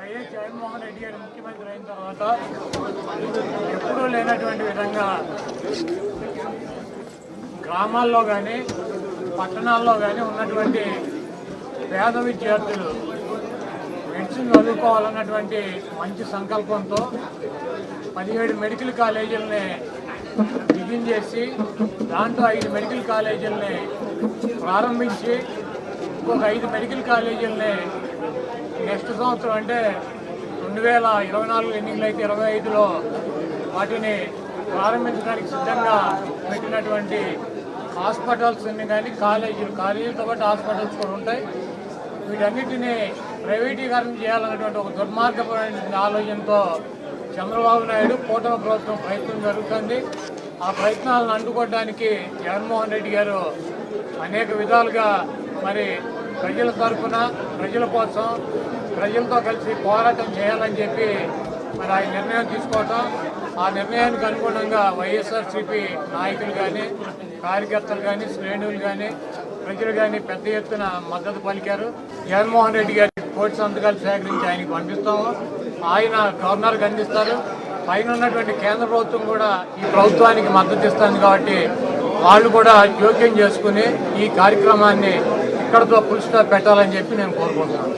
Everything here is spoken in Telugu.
వైఎస్ జగన్మోహన్ రెడ్డి గారు ముఖ్యమంత్రి అయిన తర్వాత ఎప్పుడూ లేనటువంటి విధంగా గ్రామాల్లో కానీ పట్టణాల్లో కానీ ఉన్నటువంటి పేద విద్యార్థులు మెడిసిన్ చదువుకోవాలన్నటువంటి మంచి సంకల్పంతో 17 మెడికల్ కాలేజీలని బిగిన్ చేసి దాంట్లో 5 మెడికల్ కాలేజీలని ప్రారంభించి ఇంకొక 5 మెడికల్ కాలేజీలని నెక్స్ట్ సంవత్సరం అంటే 2024 ఎన్నికలు అయితే 25లో వాటిని ప్రారంభించడానికి సిద్ధంగా పెట్టినటువంటి హాస్పిటల్స్ కానీ కాలేజీలతో పాటు హాస్పిటల్స్ కూడా ఉంటాయి. వీటన్నిటినీ ప్రైవేటీకరణ చేయాలన్నటువంటి ఒక దుర్మార్గమైన ఆలోచనతో చంద్రబాబు నాయుడు కూటమి ప్రభుత్వం ప్రయత్నం జరుగుతుంది. ఆ ప్రయత్నాలను అడ్డుకోవడానికి జగన్మోహన్ రెడ్డి గారు అనేక విధాలుగా మరి ప్రజల తరఫున ప్రజల కోసం ప్రజలతో కలిసి పోరాటం చేయాలని చెప్పి మరి ఆయన నిర్ణయం తీసుకోవటం, ఆ నిర్ణయానికి అనుగుణంగా వైఎస్ఆర్సీపీ నాయకులు కానీ కార్యకర్తలు కానీ శ్రేణులు కానీ ప్రజలు కానీ పెద్ద ఎత్తున మద్దతు పలికారు. జగన్మోహన్ రెడ్డి గారి కోటి సంతకాలు సేకరించి ఆయనకు పంపిస్తాము. ఆయన గవర్నర్కి అందిస్తారు. పైన ఉన్నటువంటి కేంద్ర ప్రభుత్వం కూడా ఈ ప్రభుత్వానికి మద్దతు ఇస్తుంది కాబట్టి వాళ్ళు కూడా జోక్యం చేసుకుని ఈ కార్యక్రమాన్ని ఇక్కడతో ఫుల్ స్టాప్ పెట్టాలని చెప్పి నేను కోరుకుంటున్నాను.